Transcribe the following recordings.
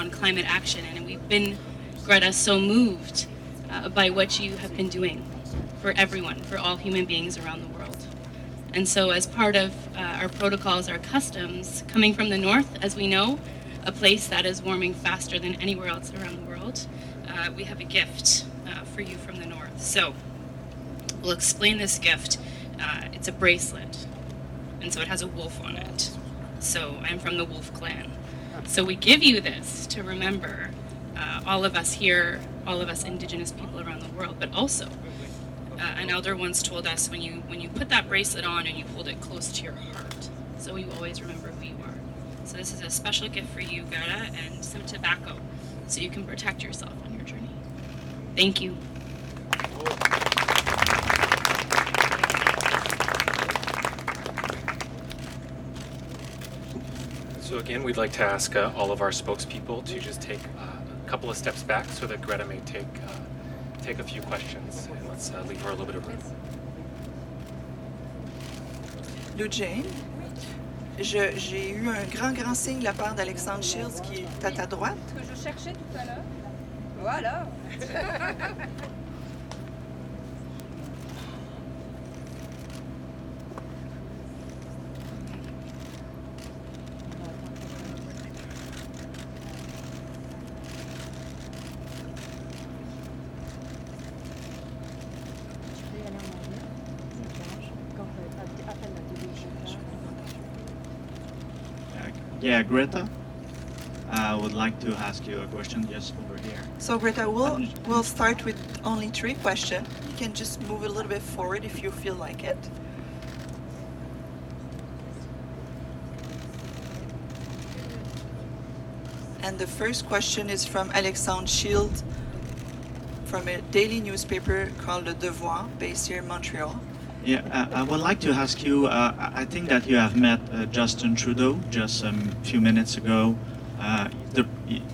on climate action. And we've been, Greta, so moved by what you have been doing for everyone, for all human beings around the world. And so as part of our protocols, our customs, coming from the north, as we know, a place that is warming faster than anywhere else around the world, we have a gift for you from the north. So we'll explain this gift. It's a bracelet, and so it has a wolf on it. So I'm from the Wolf Clan. So we give you this to remember all of us here, all of us Indigenous people around the world, but also an elder once told us when you put that bracelet on and you hold it close to your heart, so you always remember who you are. So this is a special gift for you, Greta, and some tobacco, so you can protect yourself on your journey. Thank you. So again, we'd like to ask all of our spokespeople to just take a couple of steps back so that Greta may take a few questions, and let's leave her a little bit of room. Lou Jane, j'ai eu un grand signe de la part d'Alexandre Shields qui est à ta droite. Que je cherchais tout à l'heure. Voilà. Yeah, Greta, I would like to ask you a question just over here. So Greta, we'll start with only 3 questions. You can just move a little bit forward if you feel like it. And the first question is from Alexandre Shields from a daily newspaper called Le Devoir, based here in Montreal. Yeah, I would like to ask you, I think that you have met Justin Trudeau just a few minutes ago.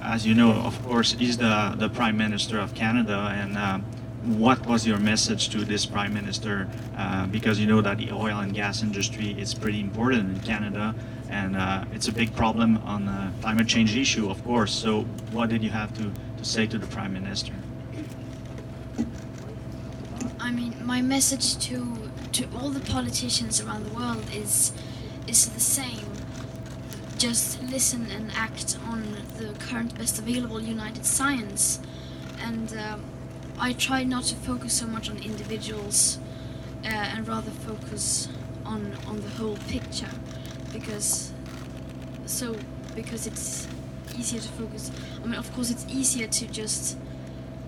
As you know, of course, he's the Prime Minister of Canada, and what was your message to this Prime Minister? Because you know that the oil and gas industry is pretty important in Canada, and it's a big problem on the climate change issue, of course. So what did you have to say to the Prime Minister? I mean, my message to all the politicians around the world is the same. Just listen and act on the current best available united science. And I try not to focus so much on individuals and rather focus on the whole picture, because it's easier to focus. I mean, of course, it's easier to just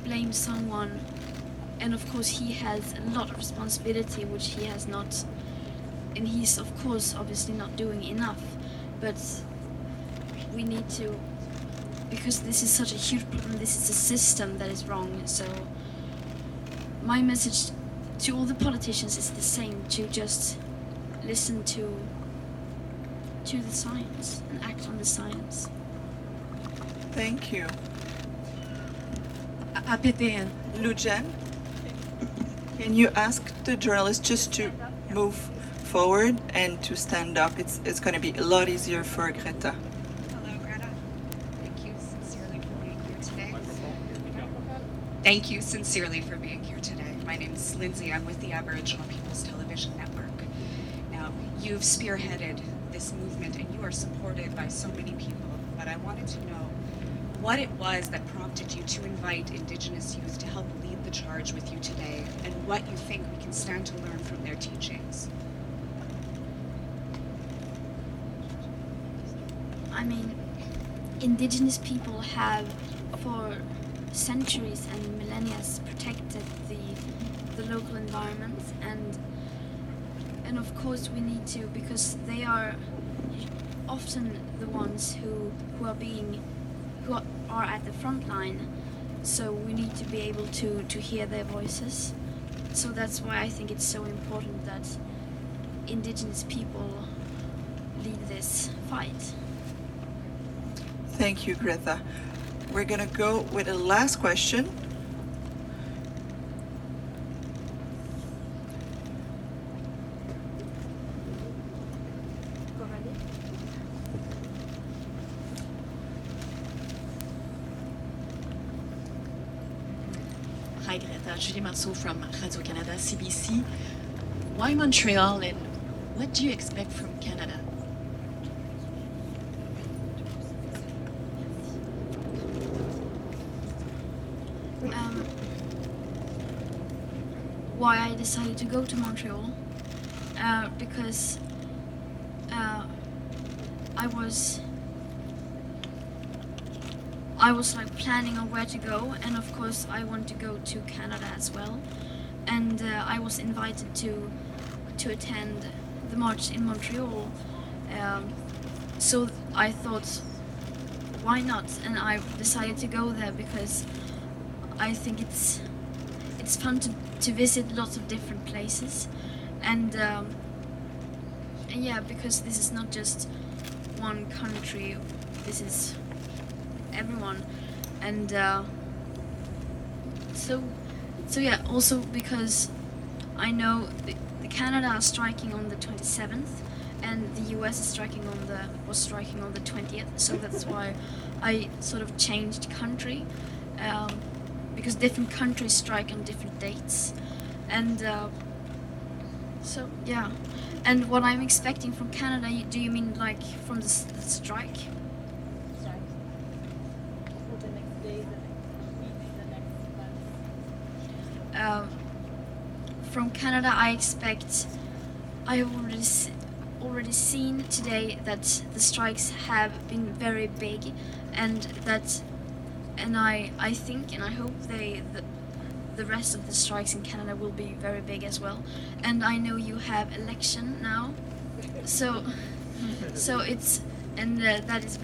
blame someone. And of course he has a lot of responsibility, which he has not, and he's of course obviously not doing enough, but we need to, because this is such a huge problem, this is a system that is wrong. So my message to all the politicians is the same, to just listen to the science and act on the science. Thank you. APPN. Lou Jane, can you ask the journalist just to move forward and to stand up? It's going to be a lot easier for Greta. Hello, Greta. Thank you sincerely for being here today. Thank you sincerely for being here today. My name is Lindsay. I'm with the Aboriginal People's Television Network. Now, you've spearheaded this movement and you are supported by so many people, but I wanted to know what it was that prompted you to invite Indigenous youth to help lead the charge with you today, and what you think we can stand to learn from their teachings. I mean, Indigenous people have for centuries and millennia protected the local environment, and of course we need to, because they are often the ones who are at the front line, so we need to be able to hear their voices. So that's why I think it's so important that Indigenous people lead this fight. Thank you, Greta. We're going to go with a last question. Hi, Greta. Julie Marceau from Radio-Canada, CBC. Why Montreal, and what do you expect from Canada? Why I decided to go to Montreal? Because I was like planning on where to go, and of course I want to go to Canada as well. And I was invited to attend the march in Montreal. So I thought, why not? And I decided to go there because I think it's fun to visit lots of different places, and yeah, because this is not just one country, this is everyone, and so yeah, also because I know the Canada are striking on the 27th, and the US is was striking on the 20th, so that's why I sort of changed country, because different countries strike on different dates, and so yeah. And what I'm expecting from Canada, do you mean like from the strike? From Canada, I expect. I have already seen today that the strikes have been very big, and I think and I hope the rest of the strikes in Canada will be very big as well. And I know you have election now, so it's that is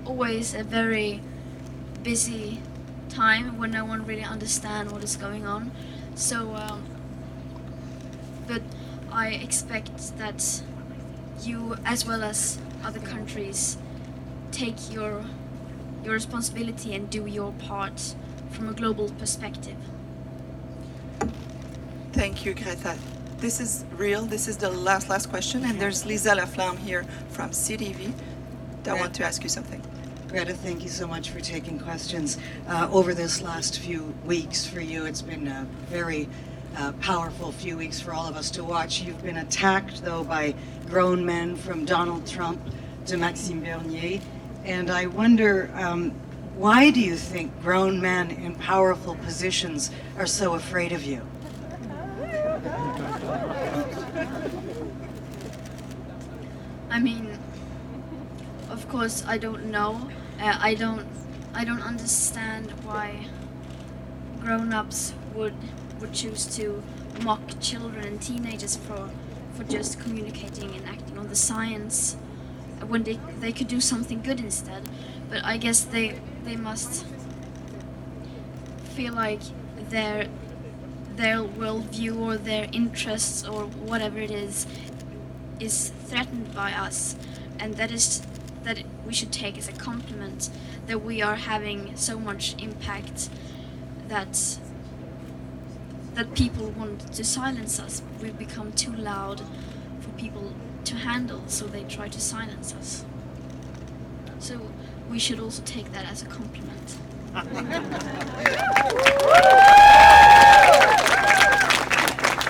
always a very busy time when no one really understands what is going on. So, but I expect that you, as well as other countries, take your responsibility and do your part from a global perspective. Thank you, Greta. This is real. This is the last question, and there's Lisa Laflamme here from CTV that want to ask you something. Greta, thank you so much for taking questions. Over this last few weeks for you, it's been a very powerful few weeks for all of us to watch. You've been attacked, though, by grown men, from Donald Trump to Maxime Bernier. And I wonder, why do you think grown men in powerful positions are so afraid of you? I mean, of course, I don't know. I don't understand why grown-ups would choose to mock children and teenagers for just communicating and acting on the science when they could do something good instead. But I guess they must feel like their worldview or their interests or whatever it is threatened by us, and that we should take as a compliment, that we are having so much impact that people want to silence us. We've become too loud for people to handle, so they try to silence us. So we should also take that as a compliment.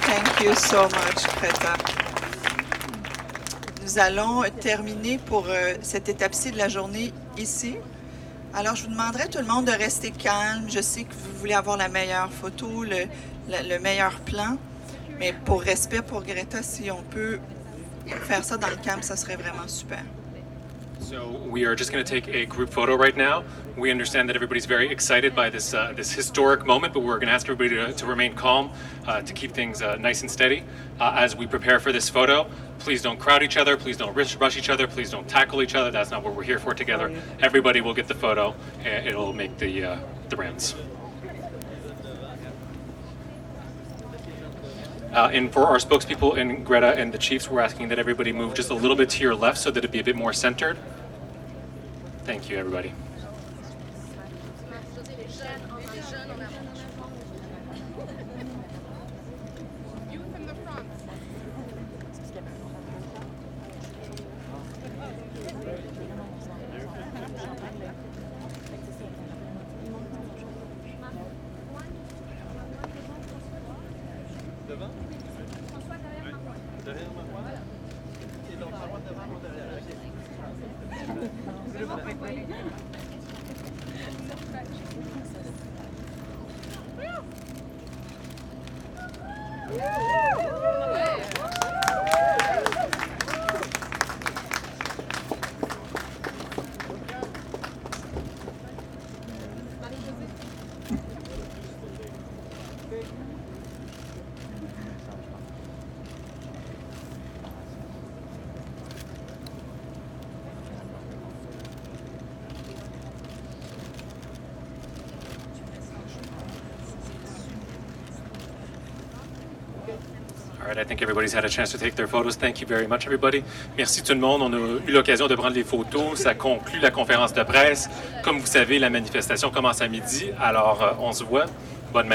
Thank you so much, Greta. Nous allons terminer pour cette étape-ci de la journée ici. Alors, je vous demanderai tout le monde de rester calme. Je sais que vous voulez avoir la meilleure photo, le meilleur plan, mais pour respect pour Greta, si on peut faire ça dans le calme, ça serait vraiment super. So we are just going to take a group photo right now. We understand that everybody's very excited by this historic moment, but we're going to ask everybody to remain calm, to keep things nice and steady as we prepare for this photo. Please don't crowd each other. Please don't rush each other. Please don't tackle each other. That's not what we're here for together. Everybody will get the photo, and it'll make the rounds. And for our spokespeople and Greta and the chiefs, we're asking that everybody move just a little bit to your left so that it be a bit more centered. Thank you, everybody. All right, I think everybody's had a chance to take their photos. Thank you very much, everybody. Merci tout le monde. On a eu l'occasion de prendre les photos. Ça conclut la conférence de presse. Comme vous savez, la manifestation commence à midi, alors on se voit.